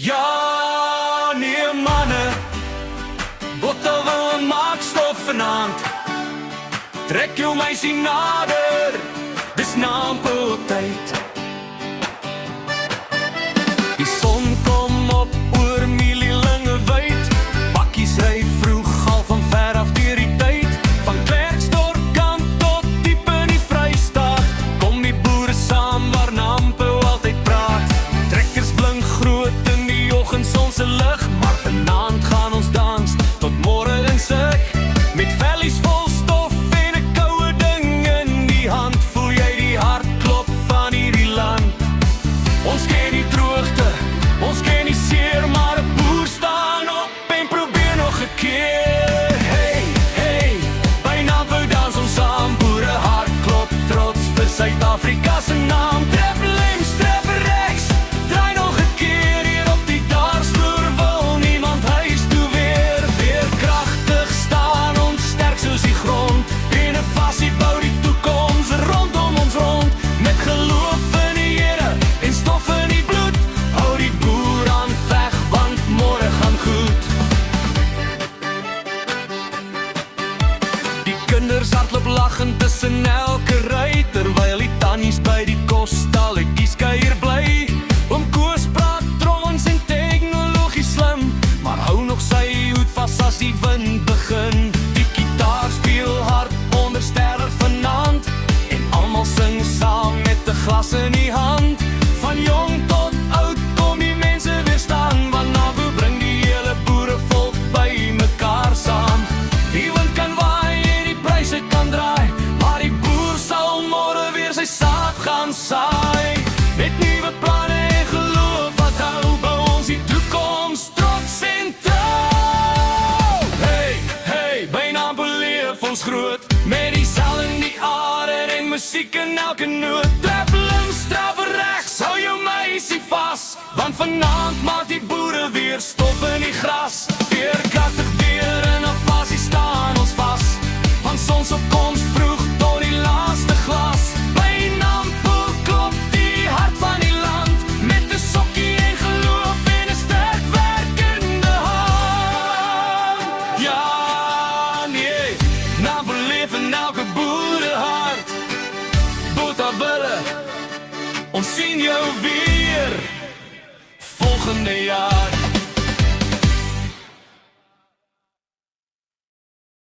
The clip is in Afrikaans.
Ja, nee manne, botte wil maak stof vanaand. Trek jou meisie nader, dis nampeltyd. Die son kom op oor mielielinge wyd. Bakkies ry vroeg al van ver af deur die tyd. Van Klerksdorp kant tot diep in die Vrystaat. Kom die boere saam waar Nampo altyd praat. Trekkers blink groot in die oggendsonse lig. Maar vanaand gaan ons dans tot môre insig. Met vellies vol stof en 'n koue ding in die hand. Voel jy die hartklop van hierdie land? Ons ken die droogte, ons ken die seer, maar 'n boer staan op en probeer nog 'n keer. Hey, hey, by Nampo dans ons saam, boere hartklop trots vir Suid-Afrika se naam. Trap links, trap regs, draai nog 'n keer hier op die dansvloer. Wil niemand huis toe weer kragtig staan, ons sterk soos die grond. En 'n vasie bou die toekoms rondom ons rond. Met geloof in die Here en stof in die bloed. Hou die boer aan veg, want môre gaan goed. Die kinders hardloop lachend tussen elke ry, terwyl die tannies by die kosstalletjies kuier bly. Oom Koos praat trons en tegnologie slim, maar hou nog sy hoed vas as die wind begin. Die gitaar speel hard onder sterre vanaand, en almal sing saam met 'n glas in die hand. Van jong tot oud kom die mense weer staan, want Nampo bring die hele boerevolk by mekaar saam. Die wind kan waai en die pryse kan draai, maar die boer sal môre weer sy saad gaan saai. Met nuwe planne en geloof wat hou, bou ons die toekoms trots en trouw. Hey, hey, by Nampo leef ons groot, met die sal in die aarde en musiek in elke noot. Trap links, trap regs, hou jou meisie vas, want vanaand maak die boere weer stof in die gras. Veerkragtig weer in 'n vasie staan ons vas, van sonsopkoms vroeg tot die laaste glas. By Nampo klop die hart van die land, met 'n sokkie en geloof en 'n sterk werkende hand. Ja, nee, Nampo leef in elke boerehart. Botawille, ons sien jou weer volgende jaar.